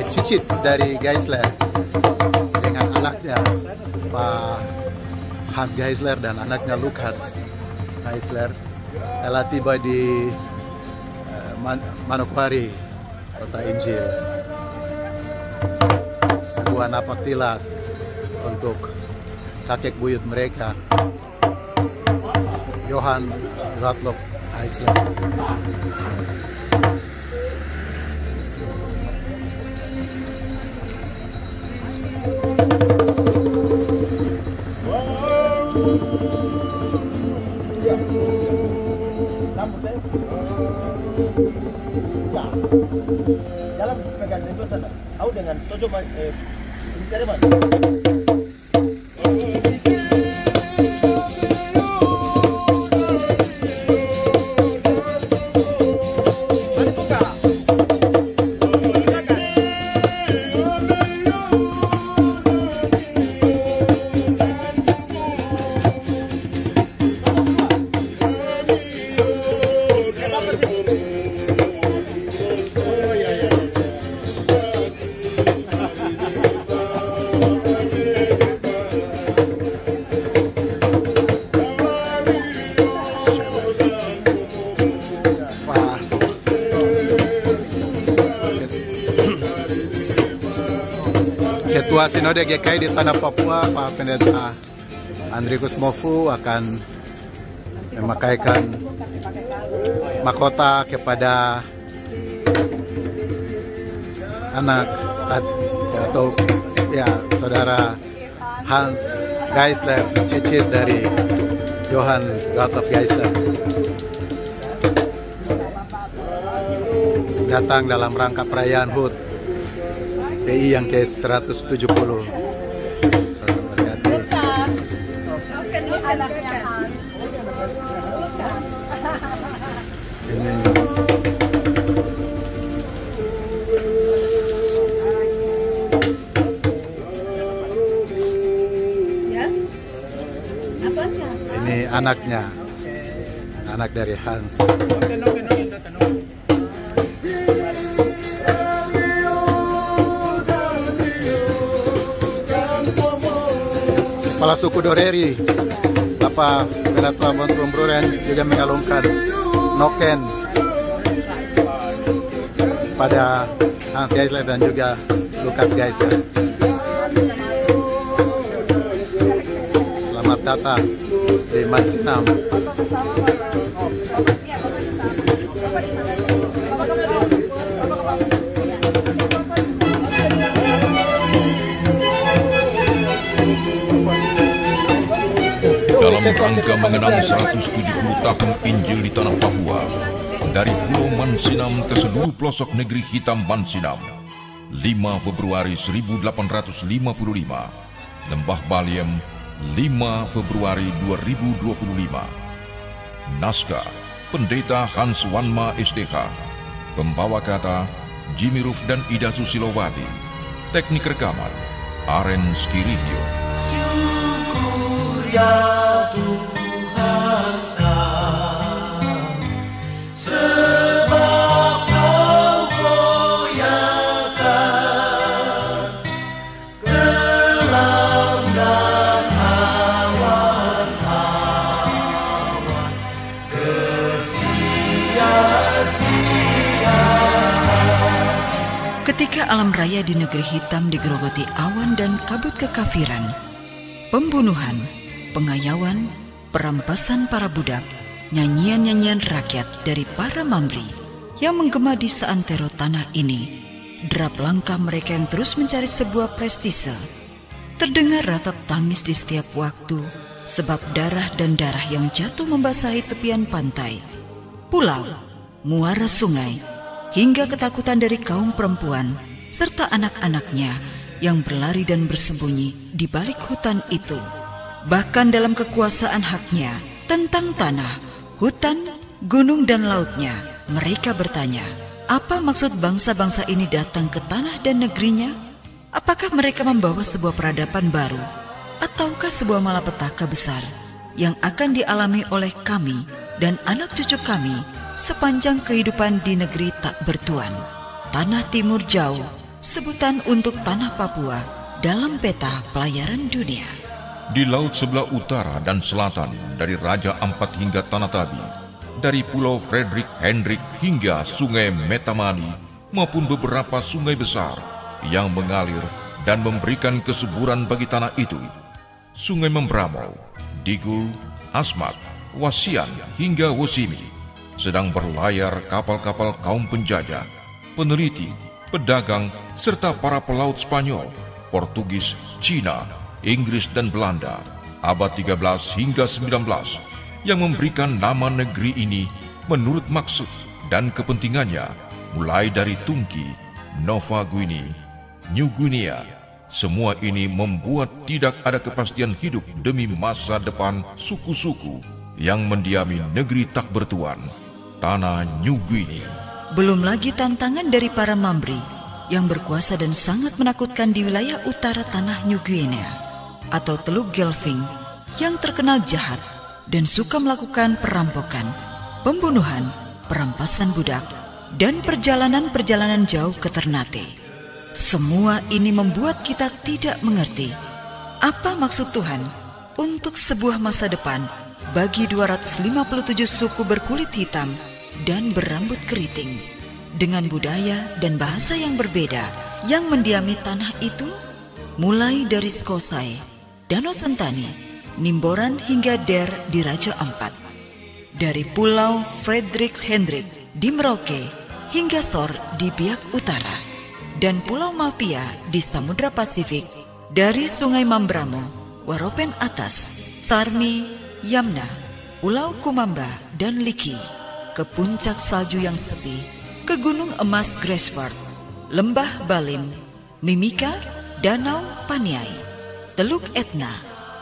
cicit dari Geisler dengan anaknya Pak Hans Geisler dan anaknya Lukas Geisler telah tiba di Manokwari, Kota Injil. Sebuah napaktilas untuk kakek buyut mereka, Johann Gottlob Geisler. Jalan pegang itu sana. Aku dengan Tojo cari mas. Ketua Sinode GKI di Tanah Papua, Pak Pendeta Andrikus Mofu akan memakaikan mahkota kepada anak atau saudara Hans Geisler, cicit dari Johann Gottlob Geisler, datang dalam rangka perayaan HUT PI yang ke-170. Ini anaknya, anak dari Hans. Kepala suku Doreri, Bapak Pendeta Montgomery juga mengalungkan noken pada Hans Geisler dan juga Lukas Geisler. Selamat datang di Mansinam. Dalam rangka mengenang 170 tahun Injil di Tanah Papua, dari Pulau Mansinam ke seluruh pelosok negeri hitam Mansinam, 5 Februari 1855, Lembah Baliem, 5 Februari 2025. Naskah Pendeta Hans Wanma STH, pembawa kata Jimmy Ruf dan Ida Susilowati, teknik rekaman Aren Skirihyo. Syukur ya Tuhan kami, sebab Kau goyahkan kelam dan awan-awan kesia-siaan. Ketika alam raya di negeri hitam digerogoti awan dan kabut kekafiran, pembunuhan, pengayauan, perampasan para budak, nyanyian-nyanyian rakyat dari para mamri yang menggema di seantero tanah ini, derap langkah mereka yang terus mencari sebuah prestise. Terdengar ratap tangis di setiap waktu, sebab darah dan darah yang jatuh membasahi tepian pantai, pulau, muara sungai, hingga ketakutan dari kaum perempuan serta anak-anaknya yang berlari dan bersembunyi di balik hutan itu. Bahkan dalam kekuasaan haknya tentang tanah, hutan, gunung dan lautnya, mereka bertanya, apa maksud bangsa-bangsa ini datang ke tanah dan negerinya? Apakah mereka membawa sebuah peradaban baru, ataukah sebuah malapetaka besar yang akan dialami oleh kami dan anak cucu kami sepanjang kehidupan di negeri tak bertuan? Tanah Timur Jauh, sebutan untuk tanah Papua dalam peta pelayaran dunia. Di laut sebelah utara dan selatan, dari Raja Ampat hingga Tanah Tabi, dari Pulau Frederick Hendrik hingga Sungai Metamani, maupun beberapa sungai besar yang mengalir dan memberikan kesuburan bagi tanah itu. Sungai Membramo, Digul, Asmat, Wasian hingga Wosimi, sedang berlayar kapal-kapal kaum penjajah, peneliti, pedagang, serta para pelaut Spanyol, Portugis, Cina, Inggris dan Belanda, abad 13 hingga 19, yang memberikan nama negeri ini menurut maksud dan kepentingannya, mulai dari Tungki, Nova Guinea, New Guinea. Semua ini membuat tidak ada kepastian hidup demi masa depan suku-suku yang mendiami negeri tak bertuan, tanah New Guinea. Belum lagi tantangan dari para Mambri yang berkuasa dan sangat menakutkan di wilayah utara tanah New Guinea atau Teluk Gelving, yang terkenal jahat dan suka melakukan perampokan, pembunuhan, perampasan budak, dan perjalanan-perjalanan jauh ke Ternate. Semua ini membuat kita tidak mengerti apa maksud Tuhan untuk sebuah masa depan bagi 257 suku berkulit hitam dan berambut keriting, dengan budaya dan bahasa yang berbeda yang mendiami tanah itu, mulai dari Skosai, Danau Sentani, Nimboran hingga Der di Raja Ampat, dari Pulau Frederick Hendrik di Merauke hingga Sor di Biak Utara, dan Pulau Mapia di Samudra Pasifik, dari Sungai Mambramo, Waropen Atas, Sarmi, Yamna, Pulau Kumamba dan Liki, ke puncak salju yang sepi, ke Gunung Emas Grasberg, Lembah Balim, Mimika, Danau Paniai, Teluk Etna,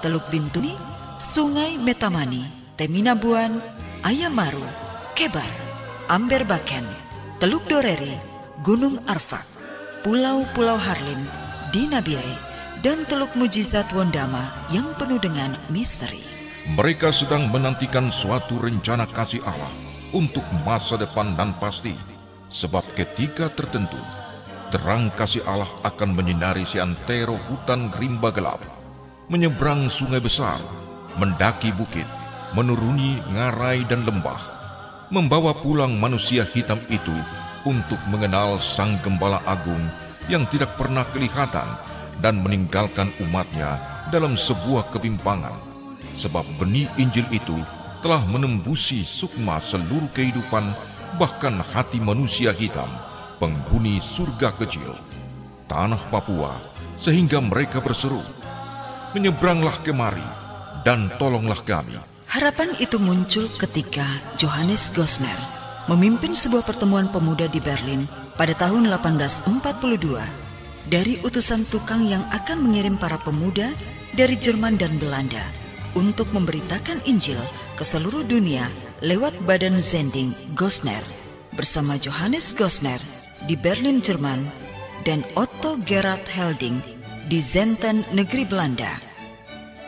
Teluk Bintuni, Sungai Metamani, Teminabuan, Ayamaru, Kebar, Amberbaken, Teluk Doreri, Gunung Arfak, Pulau-Pulau Harlim, Dinabire, dan Teluk Mujizat Wondama yang penuh dengan misteri. Mereka sedang menantikan suatu rencana kasih Allah untuk masa depan dan pasti, sebab ketika tertentu, terang kasih Allah akan menyinari seantero hutan rimba gelap, menyeberang sungai besar, mendaki bukit, menuruni ngarai dan lembah, membawa pulang manusia hitam itu untuk mengenal Sang Gembala Agung yang tidak pernah kelihatan dan meninggalkan umatnya dalam sebuah kebimbangan, sebab benih Injil itu telah menembusi sukma seluruh kehidupan, bahkan hati manusia hitam, penghuni surga kecil, tanah Papua, sehingga mereka berseru, "Menyeberanglah kemari dan tolonglah kami." Harapan itu muncul ketika Johannes Gosner memimpin sebuah pertemuan pemuda di Berlin pada tahun 1842 dari utusan tukang yang akan mengirim para pemuda dari Jerman dan Belanda untuk memberitakan Injil ke seluruh dunia lewat badan zending Gosner, bersama Johannes Gosner di Berlin, Jerman, dan Otto Gerhard Helding di Zenten, negeri Belanda.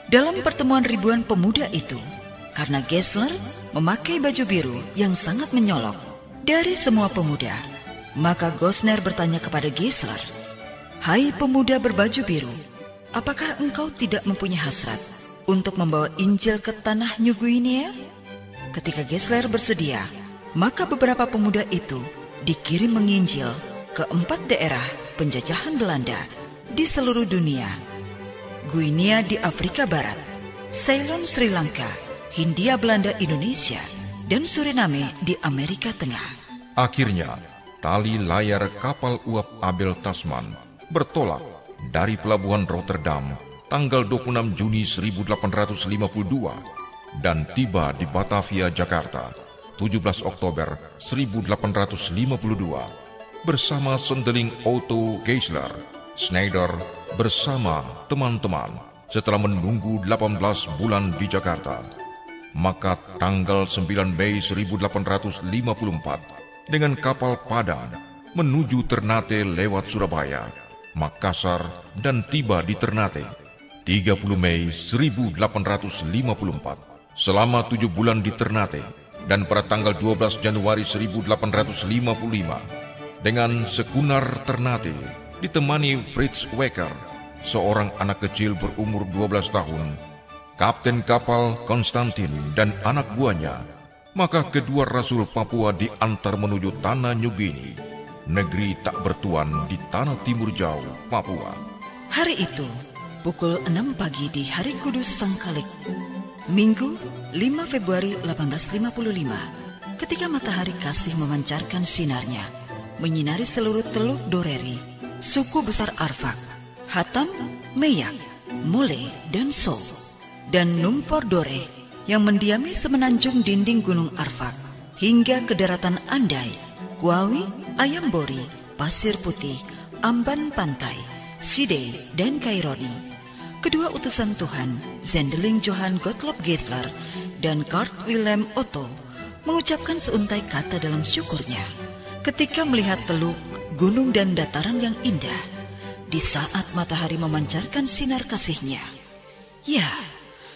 Dalam pertemuan ribuan pemuda itu, karena Gessler memakai baju biru yang sangat menyolok dari semua pemuda, maka Gosner bertanya kepada Gessler, "Hai pemuda berbaju biru, apakah engkau tidak mempunyai hasrat untuk membawa Injil ke tanah New Guinea?" Ketika Gessler bersedia, maka beberapa pemuda itu dikirim menginjil ke 4 daerah penjajahan Belanda di seluruh dunia: Guinea di Afrika Barat, Ceylon Sri Lanka, Hindia Belanda Indonesia, dan Suriname di Amerika Tengah. Akhirnya, tali layar kapal uap Abel Tasman bertolak dari pelabuhan Rotterdam tanggal 26 Juni 1852 dan tiba di Batavia, Jakarta 17 Oktober 1852 bersama sendeling Otto Gessler. Schneider bersama teman-teman setelah menunggu 18 bulan di Jakarta. Maka tanggal 9 Mei 1854 dengan kapal Padang menuju Ternate lewat Surabaya, Makassar, dan tiba di Ternate 30 Mei 1854. Selama 7 bulan di Ternate, dan pada tanggal 12 Januari 1855 dengan Sekunar Ternate ditemani Fritz Wecker, seorang anak kecil berumur 12 tahun, kapten kapal Konstantin dan anak buahnya, maka kedua rasul Papua diantar menuju tanah New Guinea, negeri tak bertuan di tanah timur jauh Papua. Hari itu, pukul 6 pagi di Hari Kudus Sangkalik, Minggu 5 Februari 1855, ketika matahari kasih memancarkan sinarnya, menyinari seluruh Teluk Doreri, suku besar Arfak, Hatam, Meyak, Mole, dan So, dan Numfor Dore yang mendiami semenanjung dinding Gunung Arfak, hingga ke daratan Andai, Kuawi, Ayambori, Pasir Putih, Amban Pantai, Side, dan Kaironi. Kedua utusan Tuhan, Zendeling Johann Gottlob Geisler dan Karl Wilhelm Otto, mengucapkan seuntai kata dalam syukurnya ketika melihat teluk, gunung, dan dataran yang indah di saat matahari memancarkan sinar kasihnya. Ya,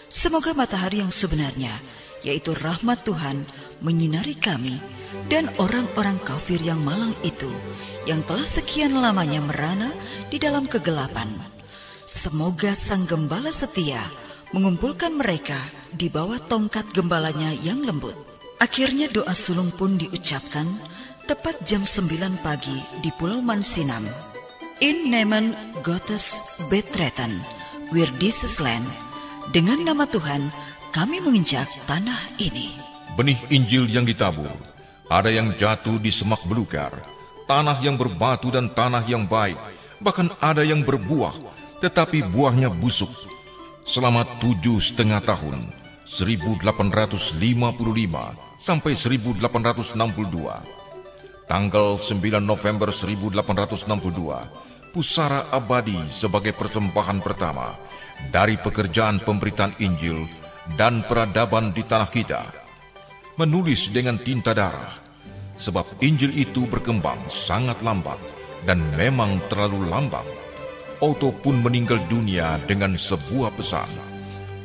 semoga matahari yang sebenarnya, yaitu rahmat Tuhan, menyinari kami dan orang-orang kafir yang malang itu, yang telah sekian lamanya merana di dalam kegelapan. Semoga Sang Gembala setia mengumpulkan mereka di bawah tongkat gembalanya yang lembut. Akhirnya doa sulung pun diucapkan tepat jam 9 pagi di Pulau Mansinam. In Namen Gottes betreten, wir dieses Land. Dengan nama Tuhan, kami menginjak tanah ini. Benih Injil yang ditabur, ada yang jatuh di semak belukar, tanah yang berbatu dan tanah yang baik, bahkan ada yang berbuah, tetapi buahnya busuk. Selama 7,5 tahun, 1855 sampai 1862. Tanggal 9 November 1862, pusara abadi sebagai persembahan pertama dari pekerjaan pemberitaan Injil dan peradaban di tanah kita. Menulis dengan tinta darah, sebab Injil itu berkembang sangat lambat dan memang terlalu lambat. Otto pun meninggal dunia dengan sebuah pesan.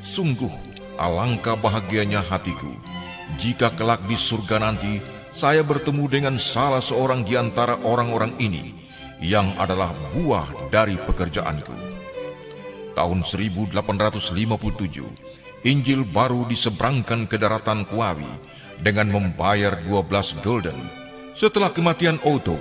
Sungguh alangkah bahagianya hatiku jika kelak di surga nanti saya bertemu dengan salah seorang di antara orang-orang ini yang adalah buah dari pekerjaanku. Tahun 1857, Injil baru diseberangkan ke daratan Kuawi dengan membayar 12 gulden. Setelah kematian Otto,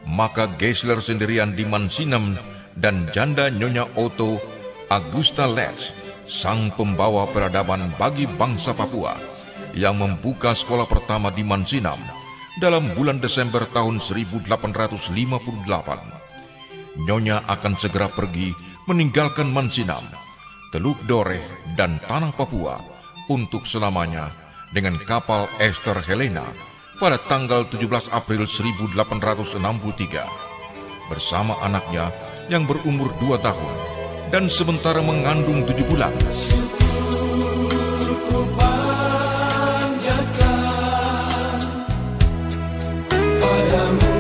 maka Geisler sendirian di Mansinam dan janda Nyonya Otto, Augusta Letts, sang pembawa peradaban bagi bangsa Papua, yang membuka sekolah pertama di Mansinam dalam bulan Desember tahun 1858. Nyonya akan segera pergi meninggalkan Mansinam, Teluk Dore, dan tanah Papua untuk selamanya dengan kapal Esther Helena pada tanggal 17 April 1863 bersama anaknya yang berumur 2 tahun dan sementara mengandung 7 bulan. Syukurku panjatkan padamu,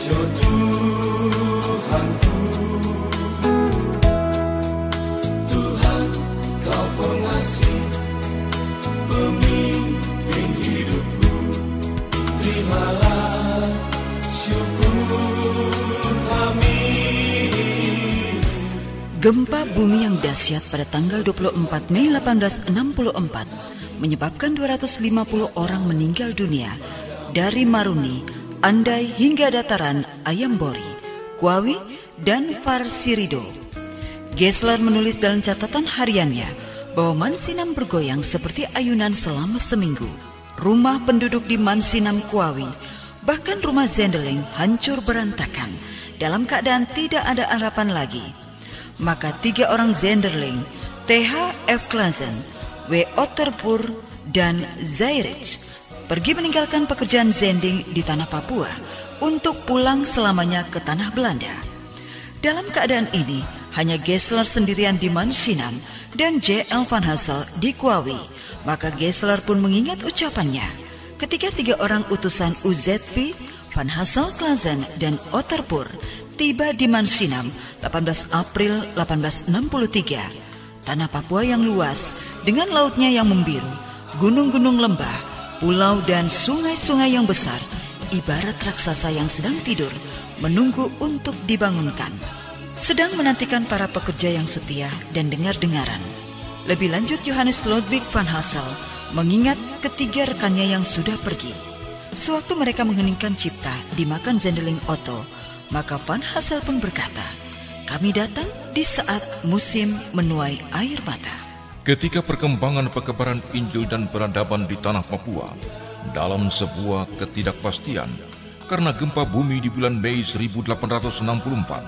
ya Tuhanku. Tuhan, Kau pengasih, pemimpin hidupku. Terimalah syukur kami. Gempa bumi yang dahsyat pada tanggal 24 Mei 1864 menyebabkan 250 orang meninggal dunia dari Maruni, Andai hingga dataran Ayambori, Kuawi, dan Farsirido. Geisler menulis dalam catatan hariannya bahwa Mansinam bergoyang seperti ayunan selama seminggu. Rumah penduduk di Mansinam, Kuawi, bahkan rumah Zendeling hancur berantakan dalam keadaan tidak ada harapan lagi. Maka 3 orang Zenderling, T.H. F. Klazen, W. Otterpur, dan Zairich, pergi meninggalkan pekerjaan zending di tanah Papua untuk pulang selamanya ke tanah Belanda. Dalam keadaan ini, hanya Geisler sendirian di Mansinam dan J.L. Van Hassel di Kuawi. Maka Geisler pun mengingat ucapannya ketika 3 orang utusan UZV, Van Hassel, Klazen, dan Otterpur tiba di Mansinam 18 April 1863. Tanah Papua yang luas dengan lautnya yang membiru, gunung-gunung lembah, pulau dan sungai-sungai yang besar ibarat raksasa yang sedang tidur, menunggu untuk dibangunkan. Sedang menantikan para pekerja yang setia dan dengar-dengaran. Lebih lanjut, Johannes Ludwig van Hassel mengingat ketiga rekannya yang sudah pergi. Sewaktu mereka mengheningkan cipta dimakan Zendeling Otto, maka Van Hassel pun berkata, "Kami datang di saat musim menuai air mata." Ketika perkembangan pekebaran Injil dan peradaban di tanah Papua dalam sebuah ketidakpastian karena gempa bumi di bulan Mei 1864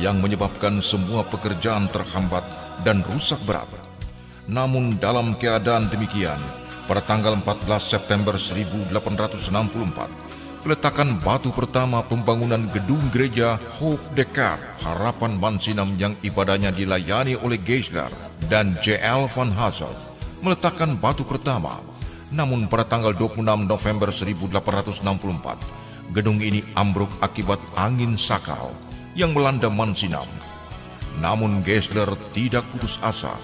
yang menyebabkan semua pekerjaan terhambat dan rusak berat. Namun dalam keadaan demikian, pada tanggal 14 September 1864, peletakan batu pertama pembangunan gedung gereja Hope Descartes Harapan Mansinam yang ibadahnya dilayani oleh Geisler dan J.L. van Hassel meletakkan batu pertama. Namun pada tanggal 26 November 1864, gedung ini ambruk akibat angin sakal yang melanda Mansinam. Namun Geisler tidak putus asa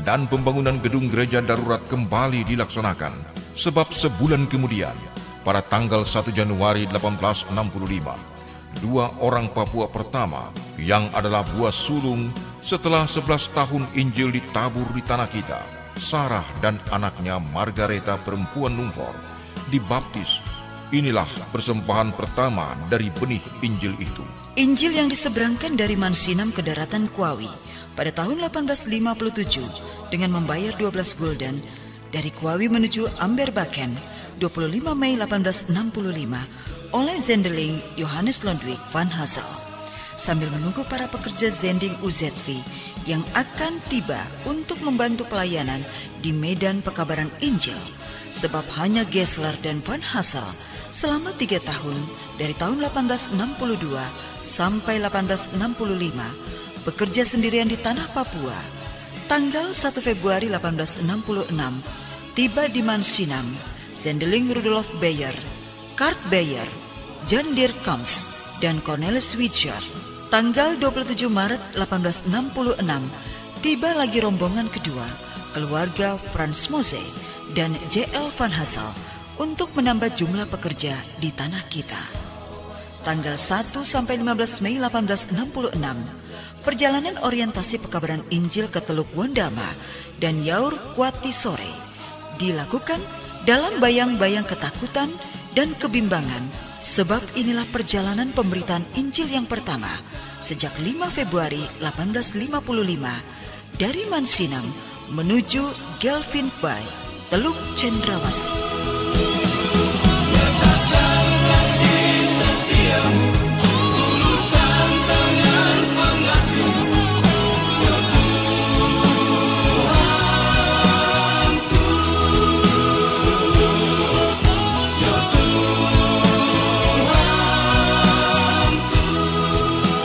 dan pembangunan gedung gereja darurat kembali dilaksanakan, sebab sebulan kemudian, pada tanggal 1 Januari 1865, dua orang Papua pertama yang adalah buah sulung setelah 11 tahun Injil ditabur di tanah kita, Sarah dan anaknya Margareta perempuan Numfor, dibaptis. Inilah persembahan pertama dari benih Injil itu. Injil yang diseberangkan dari Mansinam ke daratan Kwawi pada tahun 1857 dengan membayar 12 gulden dari Kwawi menuju Amberbaken 25 Mei 1865 oleh Zendeling Johannes Ludwig van Hassel sambil menunggu para pekerja Zending UZV yang akan tiba untuk membantu pelayanan di medan pekabaran Injil, sebab hanya Geisler dan van Hassel selama 3 tahun dari tahun 1862 sampai 1865 bekerja sendirian di tanah Papua. Tanggal 1 Februari 1866, tiba di Mansinam, Zendeling Rudolf Beyer, Kurt Beyer, Jan Dirk Kamps, dan Cornelis Witscher. Tanggal 27 Maret 1866, tiba lagi rombongan kedua, keluarga Franz Mose dan J.L. van Hassel untuk menambah jumlah pekerja di tanah kita. Tanggal 1 sampai 15 Mei 1866, perjalanan orientasi pekabaran Injil ke Teluk Wondama dan Yaur Kuati Sore dilakukan dalam bayang-bayang ketakutan dan kebimbangan, sebab inilah perjalanan pemberitaan Injil yang pertama sejak 5 Februari 1855 dari Mansinam menuju Gelvin Bay, Teluk Cendrawasih.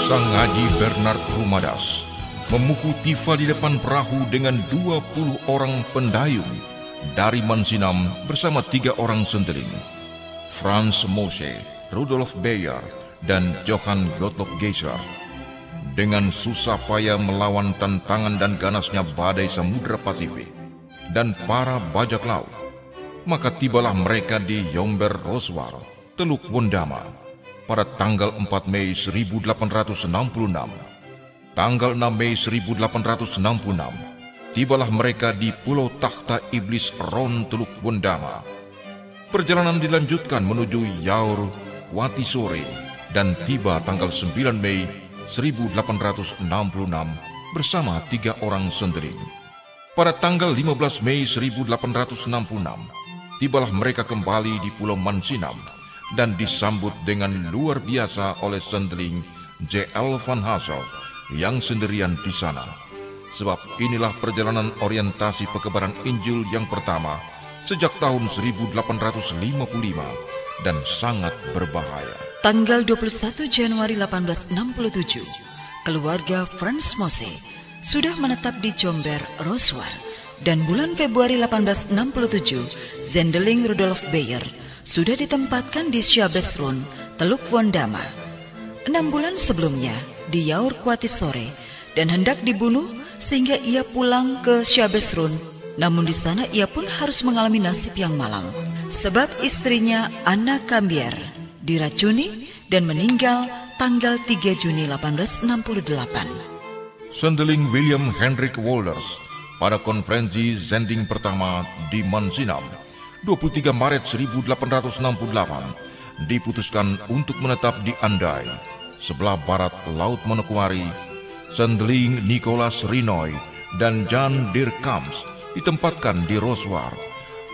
Sang Haji Bernard Rumadas memukul tifa di depan perahu dengan 20 orang pendayung dari Mansinam bersama 3 orang sendeling, Franz Mose, Rudolf Beyer, dan Johann Gottlob Geisler. Dengan susah payah melawan tantangan dan ganasnya badai Samudra Pasifik dan para bajak laut, maka tibalah mereka di Yomber Roswar, Teluk Wondama, pada tanggal 4 Mei 1866. Tanggal 6 Mei 1866, tibalah mereka di Pulau Takhta Iblis Ron, Teluk Wondama. Perjalanan dilanjutkan menuju Yaur Kuati Sore dan tiba tanggal 9 Mei 1866 bersama 3 orang sendeling. Pada tanggal 15 Mei 1866, tibalah mereka kembali di Pulau Mansinam dan disambut dengan luar biasa oleh sendeling J.L. van Hassel yang sendirian di sana. Sebab inilah perjalanan orientasi pekebaran Injil yang pertama sejak tahun 1855 dan sangat berbahaya. Tanggal 21 Januari 1867, keluarga Franz Mose sudah menetap di Jomber Roswar, dan bulan Februari 1867, Zendeling Rudolf Beyer sudah ditempatkan di Shabesrun, Teluk Wondama. 6 bulan sebelumnya di Yaur Kuati Sore dan hendak dibunuh sehingga ia pulang ke Shabesrun. Namun di sana ia pun harus mengalami nasib yang malang, sebab istrinya Anna Cambier diracuni dan meninggal tanggal 3 Juni 1868. Sendeling William Hendrik Wolders pada konferensi Zending pertama di Mansinam 23 Maret 1868 diputuskan untuk menetap di Andai, sebelah barat Laut Manokwari. Sendeling Nicholas Rinoy dan Jan Dirkams ditempatkan di Roswar,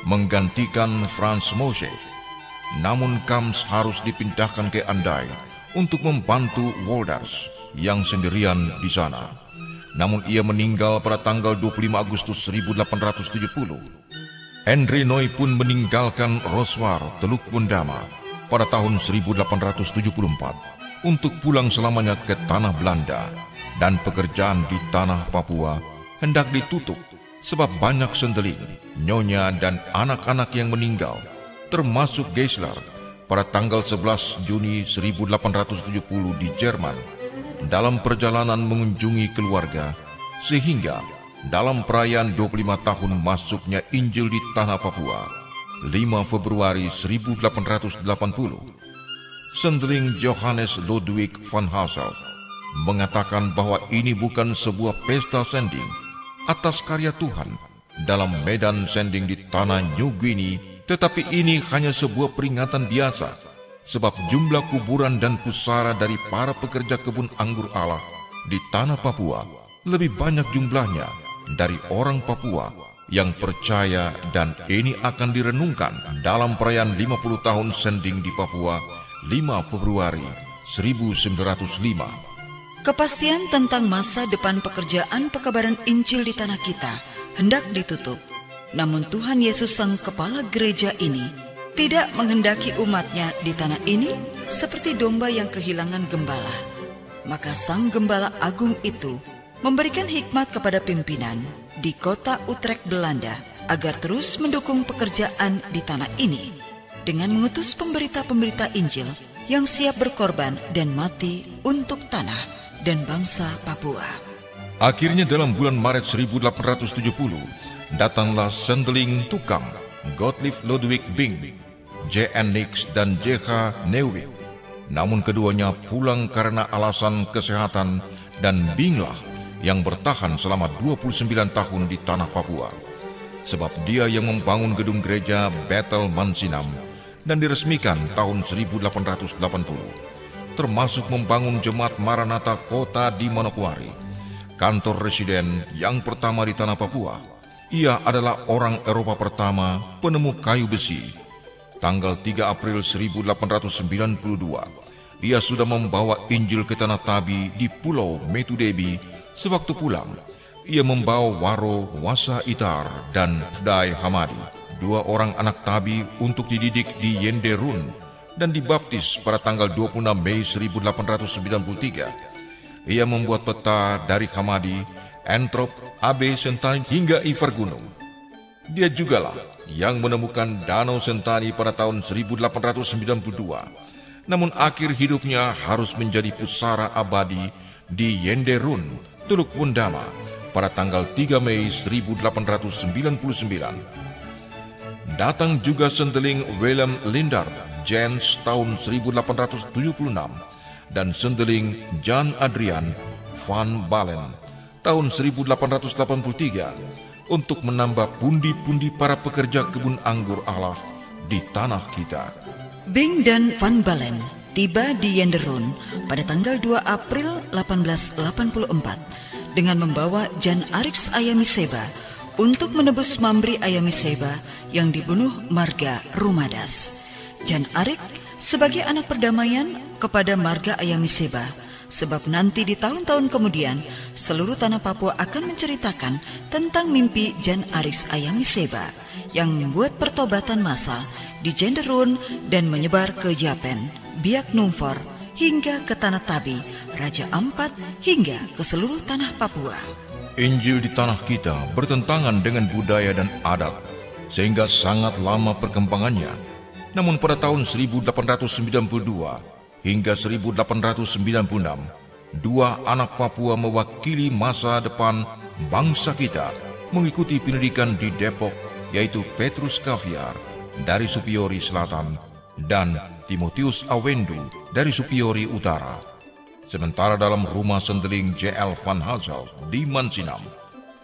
menggantikan Franz Moshe. Namun Kams harus dipindahkan ke Andai untuk membantu Wolders yang sendirian di sana. Namun ia meninggal pada tanggal 25 Agustus 1870. Henry Noy pun meninggalkan Roswar, Teluk Bundama pada tahun 1874 untuk pulang selamanya ke tanah Belanda, dan pekerjaan di tanah Papua hendak ditutup sebab banyak sendeling, nyonya dan anak-anak yang meninggal, termasuk Geisler pada tanggal 11 Juni 1870 di Jerman dalam perjalanan mengunjungi keluarga, sehingga dalam perayaan 25 tahun masuknya Injil di tanah Papua 5 Februari 1880, sendeling Johannes Ludwig van Hasselt mengatakan bahwa ini bukan sebuah pesta sending atas karya Tuhan dalam medan sending di tanah New Guinea, tetapi ini hanya sebuah peringatan biasa, sebab jumlah kuburan dan pusara dari para pekerja kebun anggur Allah di tanah Papua lebih banyak jumlahnya dari orang Papua yang percaya, dan ini akan direnungkan dalam perayaan 50 tahun sending di Papua 5 Februari 1905. Kepastian tentang masa depan pekerjaan pekabaran Injil di tanah kita hendak ditutup. Namun Tuhan Yesus Sang Kepala Gereja ini tidak menghendaki umatnya di tanah ini seperti domba yang kehilangan gembala. Maka Sang Gembala Agung itu memberikan hikmat kepada pimpinan di kota Utrecht, Belanda, agar terus mendukung pekerjaan di tanah ini dengan mengutus pemberita-pemberita Injil yang siap berkorban dan mati untuk tanah dan bangsa Papua. Akhirnya dalam bulan Maret 1870, datanglah sendeling tukang Gottlieb Ludwig Bing, J.N. Nix dan J.H. Neuwirth. Namun keduanya pulang karena alasan kesehatan, dan Binglah yang bertahan selama 29 tahun di tanah Papua. Sebab dia yang membangun gedung gereja Bethel Mansinam dan diresmikan tahun 1880. Termasuk membangun Jemaat Maranatha Kota di Manokwari, kantor residen yang pertama di tanah Papua. Ia adalah orang Eropa pertama penemu kayu besi. Tanggal 3 April 1892, ia sudah membawa Injil ke tanah Tabi di Pulau Metudebi. Sewaktu pulang, ia membawa Waro Wasa Itar dan Fdai Hamadi, 2 orang anak Tabi, untuk dididik di Yenderun dan dibaptis pada tanggal 26 Mei 1893. Ia membuat peta dari Hamadi, Entrop, Abe Sentani hingga Ivar Gunung. Dia jugalah yang menemukan Danau Sentani pada tahun 1892. Namun akhir hidupnya harus menjadi pusara abadi di Yenderun, Teluk Bundama pada tanggal 3 Mei 1899. Datang juga sendeling Willem Lindard Jens tahun 1876 dan sendeling Jan Adrian van Balen tahun 1883 untuk menambah pundi-pundi para pekerja kebun anggur Allah di tanah kita. Bing dan Van Balen tiba di Yenderun pada tanggal 2 April 1884 dengan membawa Jan Arix Ayamiseba untuk menebus Mamri Ayamiseba yang dibunuh Marga Rumadas. Jan Arik sebagai anak perdamaian kepada Marga Ayamiseba, sebab nanti di tahun-tahun kemudian seluruh tanah Papua akan menceritakan tentang mimpi Jan Arix Ayamiseba yang membuat pertobatan massal di Yenderun dan menyebar ke Yapen, Biak Numfor hingga ke tanah Tabi, Raja Ampat hingga ke seluruh tanah Papua. Injil di tanah kita bertentangan dengan budaya dan adat, sehingga sangat lama perkembangannya. Namun pada tahun 1892 hingga 1896, 2 anak Papua mewakili masa depan bangsa kita mengikuti pendidikan di Depok, yaitu Petrus Kaviar dari Supiori Selatan dan Timotius Awendu dari Supiori Utara. Sementara dalam rumah sendeling J.L. Van Hazel di Mansinam,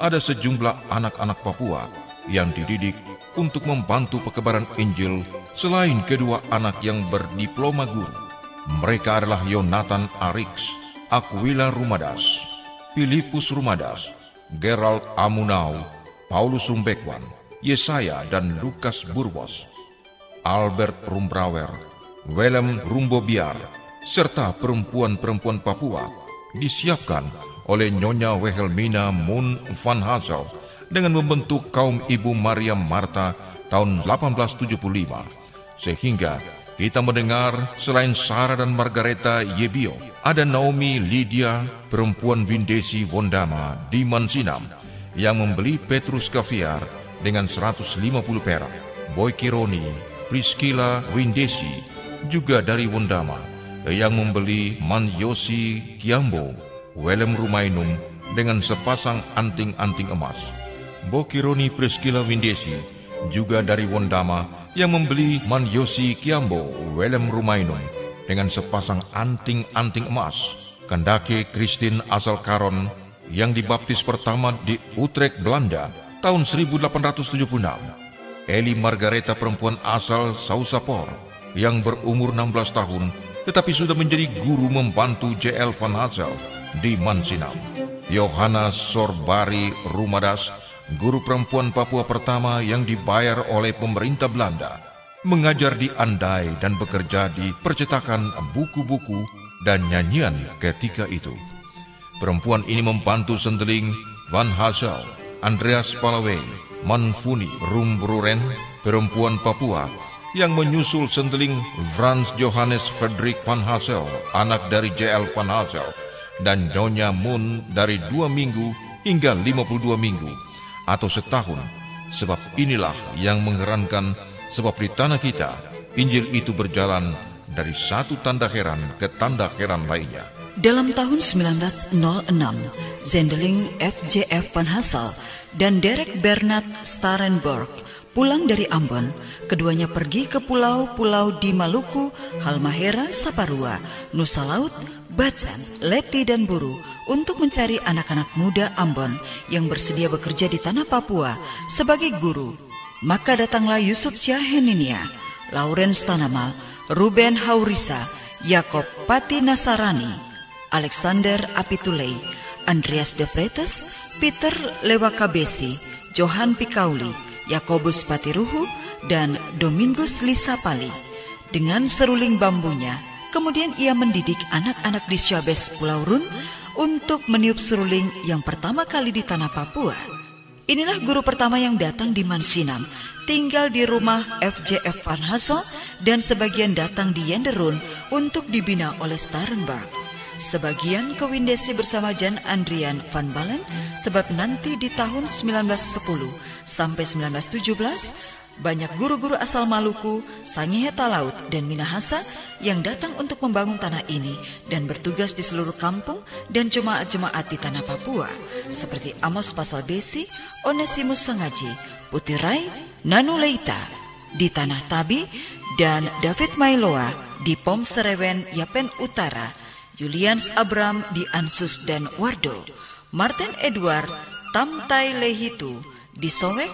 ada sejumlah anak-anak Papua yang dididik untuk membantu pekebaran Injil selain kedua anak yang berdiploma guru. Mereka adalah Yonatan Arix, Aquila Rumadas, Filipus Rumadas, Gerald Amunau, Paulus Rumbekwan, Yesaya dan Lukas Burbos, Albert Rumbrawer, Willem Rumbobiar, serta perempuan-perempuan Papua disiapkan oleh Nyonya Wilhelmina Mun Van Hazel dengan membentuk kaum Ibu Maria Marta tahun 1875, sehingga kita mendengar selain Sarah dan Margareta Yebio, ada Naomi Lydia, perempuan Windesi Wondama di Mansinam, yang membeli Petrus Kaviar dengan 150 perak. Boy Kironi, Priscilla Windesi, juga dari Wondama, yang membeli Manyosi Kiambo, Welem Rumainum dengan sepasang anting-anting emas. Boy Kironi Priscilla Windesi, juga dari Wondama, yang membeli Manyosi Kiambo, Welem Rumainum dengan sepasang anting-anting emas. Kandake Christine asal Karon yang dibaptis pertama di Utrecht, Belanda tahun 1876. Eli Margareta perempuan asal Sausapor yang berumur 16 tahun tetapi sudah menjadi guru membantu J.L. Van Hazel di Mansinam. Johanna Sorbari Rumadas, guru perempuan Papua pertama yang dibayar oleh pemerintah Belanda, mengajar di Andai dan bekerja di percetakan buku-buku dan nyanyian ketika itu. Perempuan ini membantu sendeling Van Hazel, Andreas Palaway, Manfuni Rumbruren, perempuan Papua yang menyusul sendeling Franz Johannes Frederick Van Hazel, anak dari J.L. Van Hazel, dan Nyonya Mun dari 2 minggu hingga 52 minggu atau setahun. Sebab inilah yang mengherankan, sebab di tanah kita Injil itu berjalan dari satu tanda heran ke tanda heran lainnya. Dalam tahun 1906, Zendeling F.J.F. Van Hazel dan Derek Bernard Starenburg pulang dari Ambon. Keduanya pergi ke pulau-pulau di Maluku, Halmahera, Saparua, Nusa Laut, Bacan, Leti, dan Buru untuk mencari anak-anak muda Ambon yang bersedia bekerja di tanah Papua sebagai guru. Maka datanglah Yusuf Syaheninia, Lawrence Tanamal, Ruben Haurisa, Yakob Pati Nasarani, Alexander Apitulei, Andreas de Freitas, Peter Lewakabesi, Johan Pikauli, Yakobus Patiruhu, dan Domingus Lisapali. Dengan seruling bambunya, kemudian ia mendidik anak-anak di Syabes Pulau Run untuk meniup seruling yang pertama kali di tanah Papua. Inilah guru pertama yang datang di Mansinam, tinggal di rumah F.J.F. Van Hazel, dan sebagian datang di Yenderun untuk dibina oleh Starenburg. Sebagian ke Windesi bersama Jan Andrian Van Balen, sebab nanti di tahun 1910 sampai 1917 banyak guru-guru asal Maluku, Sangiheta Laut, dan Minahasa yang datang untuk membangun tanah ini dan bertugas di seluruh kampung dan jemaat-jemaat di tanah Papua, seperti Amos Pasal Besi, Onesimus Sangaji, Putirai, Nanu Leita di tanah Tabi, dan David Mailoa di Pom Serewen, Yapen Utara, Julians Abram di Ansus dan Wardo, Martin Edward Tamtai Lehitu di Sowek,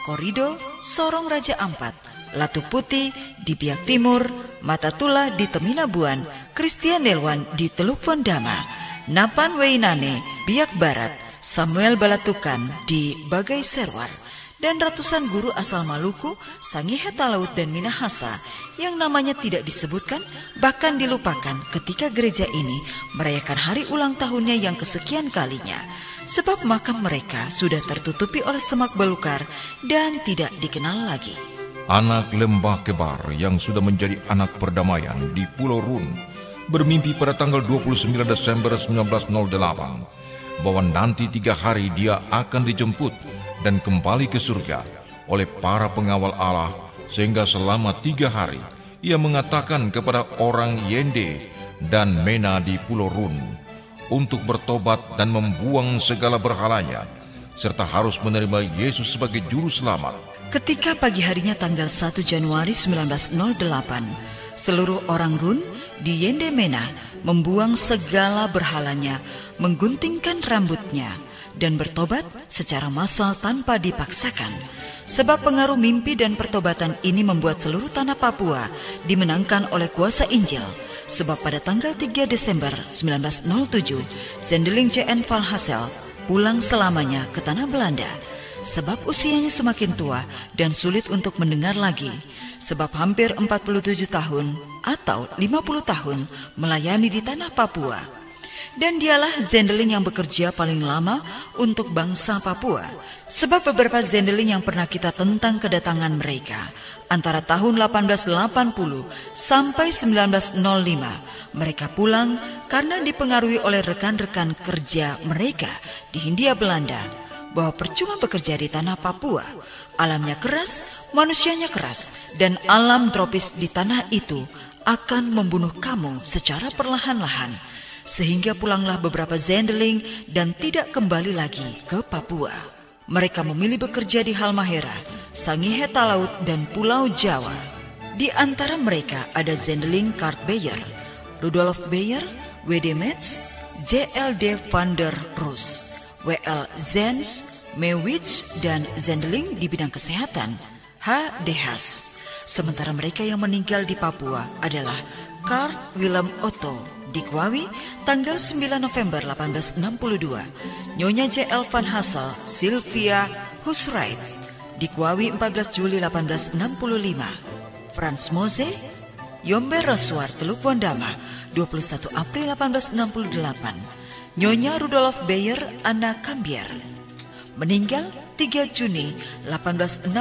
Korido, Sorong Raja Ampat, Latu Putih di Biak Timur, Matatula di Teminabuan, Christian Nelwan di Teluk Wondama, Napan Weinane, Biak Barat, Samuel Balatukan di Bagai Serwar, dan ratusan guru asal Maluku, Sangiheta Laut, dan Minahasa yang namanya tidak disebutkan bahkan dilupakan ketika gereja ini merayakan hari ulang tahunnya yang kesekian kalinya. Sebab makam mereka sudah tertutupi oleh semak belukar dan tidak dikenal lagi. Anak Lembah Kebar yang sudah menjadi anak perdamaian di Pulau Run bermimpi pada tanggal 29 Desember 1908 bahwa nanti 3 hari dia akan dijemput dan kembali ke surga oleh para pengawal Allah, sehingga selama 3 hari ia mengatakan kepada orang Yende dan Mena di Pulau Run untuk bertobat dan membuang segala berhalanya, serta harus menerima Yesus sebagai juru selamat. Ketika pagi harinya tanggal 1 Januari 1908, Seluruh orang Run di Yendemena membuang segala berhalanya, mengguntingkan rambutnya, dan bertobat secara massal tanpa dipaksakan. Sebab pengaruh mimpi dan pertobatan ini membuat seluruh tanah Papua dimenangkan oleh kuasa Injil. Sebab pada tanggal 3 Desember 1907, Zendeling J.N. Van Hassel pulang selamanya ke tanah Belanda. Sebab usianya semakin tua dan sulit untuk mendengar lagi. Sebab hampir 47 tahun atau 50 tahun melayani di tanah Papua. Dan dialah Zendeling yang bekerja paling lama untuk bangsa Papua. Sebab beberapa Zendeling yang pernah kita tentang kedatangan mereka antara tahun 1880 sampai 1905, mereka pulang karena dipengaruhi oleh rekan-rekan kerja mereka di Hindia Belanda bahwa percuma bekerja di tanah Papua. Alamnya keras, manusianya keras, dan alam tropis di tanah itu akan membunuh kamu secara perlahan-lahan. Sehingga pulanglah beberapa Zendeling dan tidak kembali lagi ke Papua. Mereka memilih bekerja di Halmahera, Sangihe Talaut, dan Pulau Jawa. Di antara mereka ada Zendeling Kurt Beyer, Rudolf Beyer, W.D. Metz, J.L.D. van der Roos, W.L. Zens, Mewich, dan Zendeling di bidang kesehatan, H. De Haas. Sementara mereka yang meninggal di Papua adalah Karl Willem Otto Dikwawi tanggal 9 November 1862, Nyonya J.L. Van Hassel Sylvia Husrait Dikwawi 14 Juli 1865, Franz Mose Yombe Roswar Teluk Wondama 21 April 1868, Nyonya Rudolf Beyer Anna Cambier meninggal 3 Juni 1868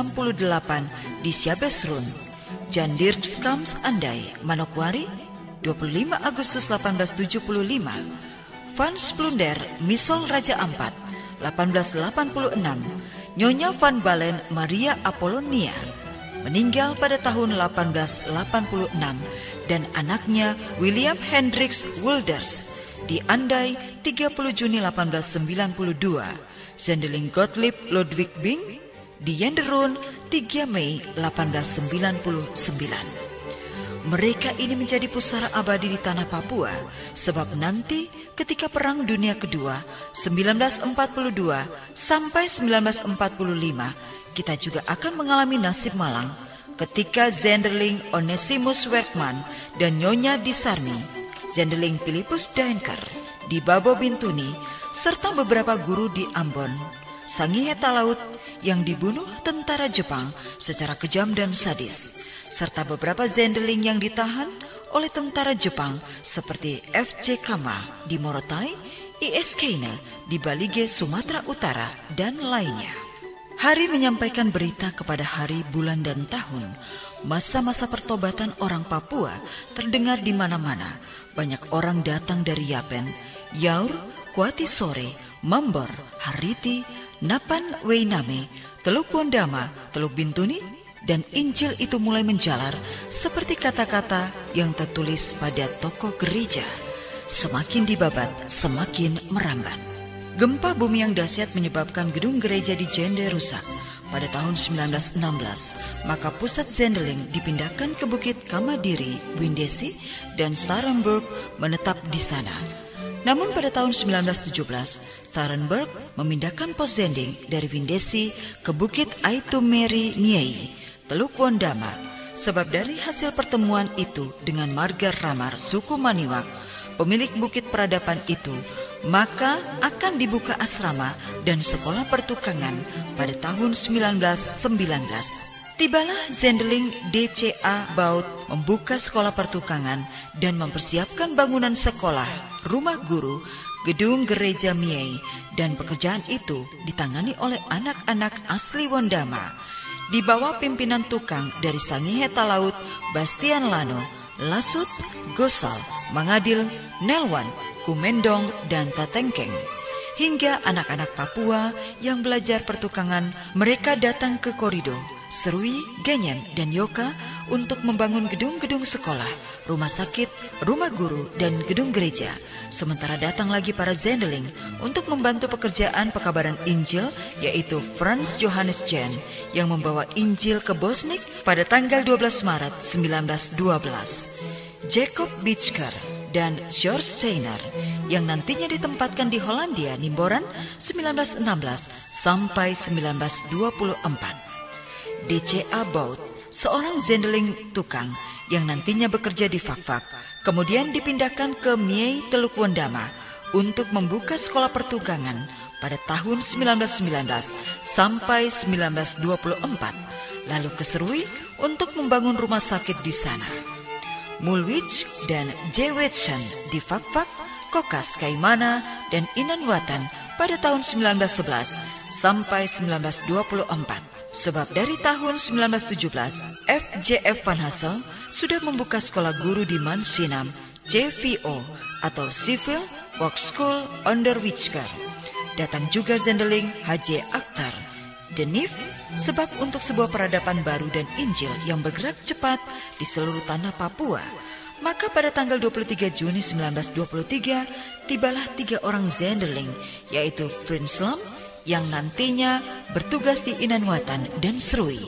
di Siabesrun, Jan Dirkskams Andai Manokwari 25 Agustus 1875, Van Splunder Misol Raja Ampat 1886, Nyonya Van Balen Maria Apollonia meninggal pada tahun 1886, dan anaknya William Hendricks Wilders di Andai 30 Juni 1892, Zendeling Gottlieb Ludwig Bing di Yenderun 3 Mei 1899. Mereka ini menjadi pusara abadi di tanah Papua, sebab nanti ketika Perang Dunia Kedua 1942 sampai 1945, kita juga akan mengalami nasib malang ketika Zendeling Onesimus Werkman dan Nyonya Disarmi, Zendeling Philippus Daenker di Babo Bintuni, serta beberapa guru di Ambon, Sangihe Talaut yang dibunuh tentara Jepang secara kejam dan sadis, serta beberapa Zendeling yang ditahan oleh tentara Jepang seperti F.C. Kama di Morotai, I.S. Keine di Balige, Sumatera Utara, dan lainnya. Hari menyampaikan berita kepada hari, bulan, dan tahun. Masa-masa pertobatan orang Papua terdengar di mana-mana. Banyak orang datang dari Yapen, Yaur, Kuati Sore, Mambor, Hariti, Napan Weiname, Teluk Wondama, Teluk Bintuni, dan Injil itu mulai menjalar seperti kata-kata yang tertulis pada toko gereja. Semakin dibabat, semakin merambat. Gempa bumi yang dahsyat menyebabkan gedung gereja di Jende rusak pada tahun 1916. Maka pusat Zendeling dipindahkan ke Bukit Kamadiri, Windesi, dan Starenburg menetap di sana. Namun pada tahun 1917, Starenburg memindahkan pos Zending dari Windesi ke Bukit Aitumeri Niei, Teluk Wondama. Sebab dari hasil pertemuan itu dengan Marga Ramar suku Maniwak, pemilik bukit peradaban itu, maka akan dibuka asrama dan sekolah pertukangan pada tahun 1919. Tibalah Zendeling DCA Baut membuka sekolah pertukangan dan mempersiapkan bangunan sekolah, rumah guru, gedung gereja Miei, dan pekerjaan itu ditangani oleh anak-anak asli Wondama di bawah pimpinan tukang dari Sangihe Talaut, Bastian Lano, Lasut, Gosal, Mangadil, Nelwan, Kumendong, dan Tatengkeng. Hingga anak-anak Papua yang belajar pertukangan, mereka datang ke Korido, Serui, Genyem, dan Yoka untuk membangun gedung-gedung sekolah, rumah sakit, rumah guru, dan gedung gereja. Sementara datang lagi para zendeling untuk membantu pekerjaan pekabaran Injil, yaitu Franz Johannes Jan yang membawa Injil ke Bosnik pada tanggal 12 Maret 1912. Jacob Bitschker dan George Steiner yang nantinya ditempatkan di Hollandia Nimboran 1916 sampai 1924. D.C.A. Bout, seorang zendeling tukang yang nantinya bekerja di Fakfak, kemudian dipindahkan ke Miei Teluk Wondama untuk membuka sekolah pertukangan pada tahun 1919 sampai 1924, lalu ke Serui untuk membangun rumah sakit di sana. Mulwich dan J. Wetschen di Fakfak, Kokas, Kaimana, dan Inanwatan pada tahun 1911 sampai 1924. Sebab dari tahun 1917, F.J.F. Van Hassel sudah membuka sekolah guru di Mansinam, CVO atau Civil Work School under Witsker. Datang juga zendeling H.J. Akhtar, Denif, sebab untuk sebuah peradaban baru dan Injil yang bergerak cepat di seluruh tanah Papua. Maka pada tanggal 23 Juni 1923, tibalah 3 orang zendeling, yaitu Frans Lam, yang nantinya bertugas di Inanwatan dan Serui,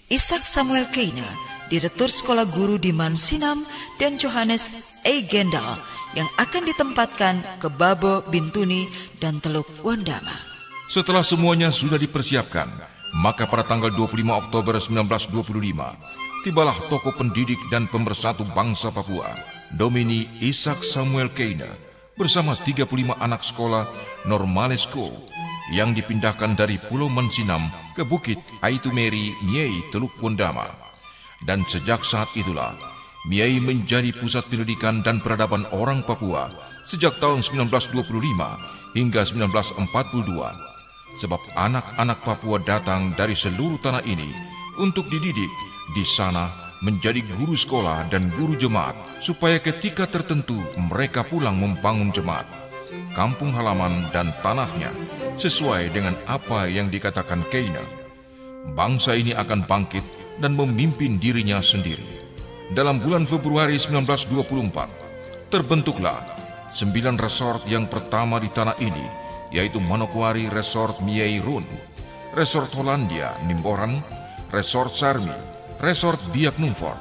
Isaac Samuel Keina, direktur sekolah guru di Mansinam, dan Johannes A. Gendal, yang akan ditempatkan ke Babo, Bintuni, dan Teluk Wondama. Setelah semuanya sudah dipersiapkan, maka pada tanggal 25 Oktober 1925, tibalah tokoh pendidik dan pemersatu bangsa Papua, Domini Isaac Samuel Keina, bersama 35 anak sekolah Normale School, yang dipindahkan dari Pulau Mansinam ke Bukit Aitumeri Miei Teluk Wondama. Dan sejak saat itulah, Miei menjadi pusat pendidikan dan peradaban orang Papua sejak tahun 1925 hingga 1942. Sebab anak-anak Papua datang dari seluruh tanah ini untuk dididik di sana menjadi guru sekolah dan guru jemaat, supaya ketika tertentu mereka pulang membangun jemaat, kampung halaman dan tanahnya, sesuai dengan apa yang dikatakan Keina. Bangsa ini akan bangkit dan memimpin dirinya sendiri. Dalam bulan Februari 1924, terbentuklah 9 resort yang pertama di tanah ini, yaitu Manokwari Resort Miei Run, Resort Hollandia Nimboran, Resort Sarmi, Resort Biak Numfor,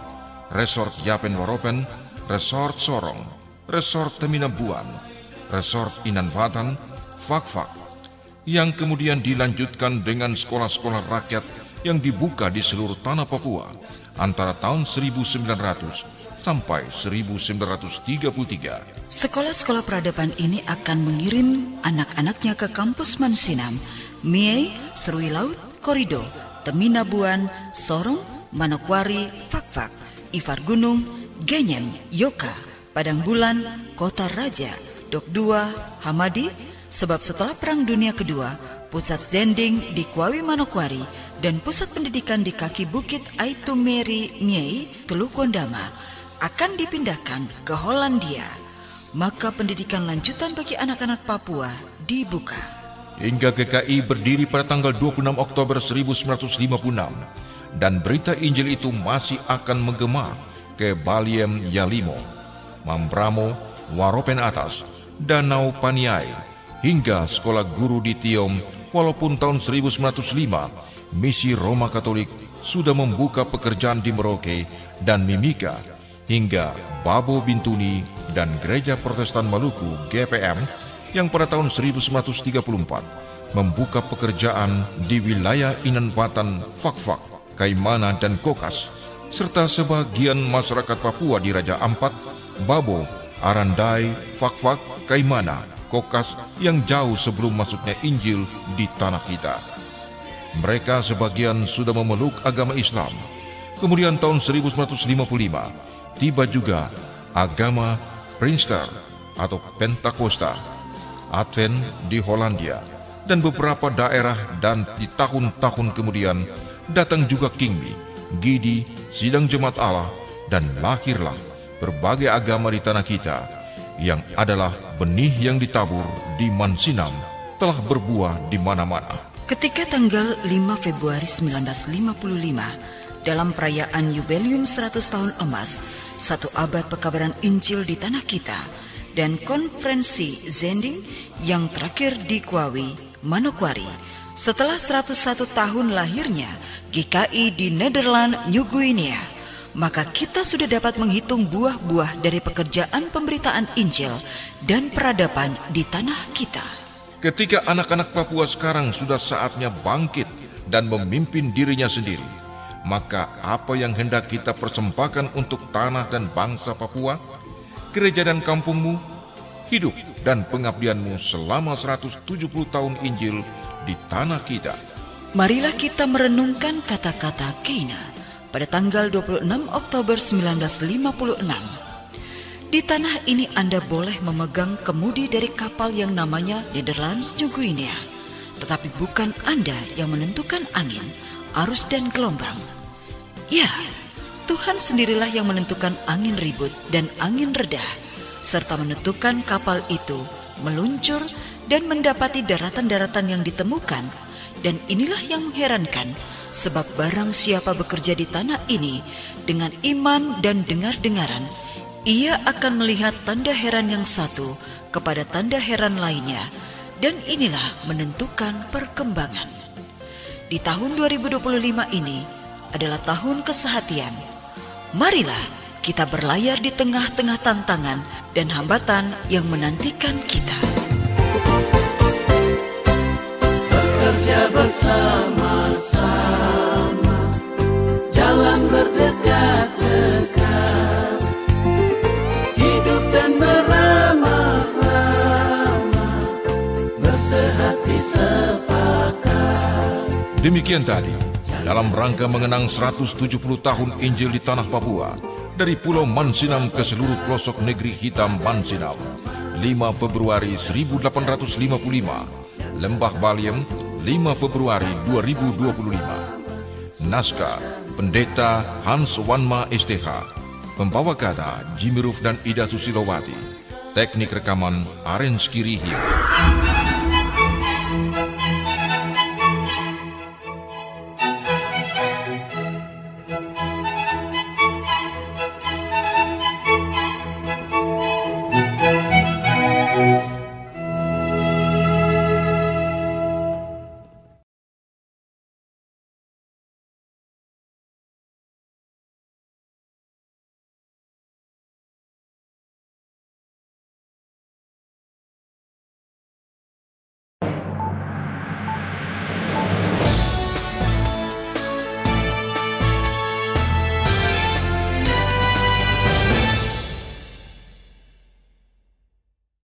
Resort Yapen Waropen, Resort Sorong, Resort Teminabuan, Resort Inanwatan, Fakfak, yang kemudian dilanjutkan dengan sekolah-sekolah rakyat yang dibuka di seluruh tanah Papua antara tahun 1900 sampai 1933. Sekolah-sekolah peradaban ini akan mengirim anak-anaknya ke kampus Mansinam, Miei, Serui Laut, Korido, Teminabuan, Sorong, Manokwari, Fakfak, Ifar Gunung, Genyem, Yoka, Padang Bulan, Kota Raja, Dok 2, Hamadi. Sebab setelah Perang Dunia Kedua, pusat zending di Kwawi Manokwari dan pusat pendidikan di kaki Bukit Aitumeri Miei Teluk Wondama akan dipindahkan ke Hollandia. Maka pendidikan lanjutan bagi anak-anak Papua dibuka. Hingga GKI berdiri pada tanggal 26 Oktober 1956, dan berita Injil itu masih akan menggema ke Baliem Yalimo, Mambramo, Waropen Atas, Danau Paniai, hingga sekolah guru di Tiom. Walaupun tahun 1905 misi Roma Katolik sudah membuka pekerjaan di Merauke dan Mimika, hingga Babo Bintuni dan Gereja Protestan Maluku GPM yang pada tahun 1934 membuka pekerjaan di wilayah Inanwatan, Fakfak, Kaimana, dan Kokas, serta sebagian masyarakat Papua di Raja Ampat, Babo, Arandai, Fakfak, Kaimana, Kokas yang jauh sebelum masuknya Injil di tanah kita. Mereka sebagian sudah memeluk agama Islam. Kemudian tahun 1955 tiba juga agama Prinster atau Pentakosta, Advent di Hollandia dan beberapa daerah, dan di tahun-tahun kemudian datang juga Kingmi, Gidi, Sidang Jemaat Allah, dan lahirlah berbagai agama di tanah kita, yang adalah benih yang ditabur di Mansinam telah berbuah di mana-mana. Ketika tanggal 5 Februari 1955 dalam perayaan Jubileum 100 tahun emas, 1 abad pekabaran Injil di tanah kita, dan konferensi Zending yang terakhir di Kwawi, Manokwari, setelah 101 tahun lahirnya GKI di Nederland, New Guinea, maka kita sudah dapat menghitung buah-buah dari pekerjaan pemberitaan Injil dan peradaban di tanah kita. Ketika anak-anak Papua sekarang sudah saatnya bangkit dan memimpin dirinya sendiri, maka apa yang hendak kita persembahkan untuk tanah dan bangsa Papua, gereja dan kampungmu, hidup dan pengabdianmu selama 170 tahun Injil di tanah kita. Marilah kita merenungkan kata-kata Keina pada tanggal 26 Oktober 1956. Di tanah ini Anda boleh memegang kemudi dari kapal yang namanya Nederlands New Guinea, tetapi bukan Anda yang menentukan angin, arus dan gelombang. Ya, Tuhan sendirilah yang menentukan angin ribut dan angin reda, serta menentukan kapal itu meluncur dan mendapati daratan-daratan yang ditemukan. Dan inilah yang mengherankan, sebab barang siapa bekerja di tanah ini dengan iman dan dengar-dengaran, ia akan melihat tanda heran yang satu kepada tanda heran lainnya, dan inilah menentukan perkembangan. Di tahun 2025 ini adalah tahun kesehatian. Marilah kita berlayar di tengah-tengah tantangan dan hambatan yang menantikan kita. Bekerja bersama-sama, jalan berdekat-dekat, hidup dan beramah-ramah, bersehati sepakat. Demikian tadi, dalam rangka mengenang 170 tahun Injil di tanah Papua, dari Pulau Mansinam ke seluruh pelosok negeri hitam Mansinam, 5 Februari 1855, Lembah Baliem, 5 Februari 2025. Naskah Pendeta Hans Wanma STH, pembawa kata Jimmy Ruf dan Ida Susilowati, teknik rekaman Arens Kirihio.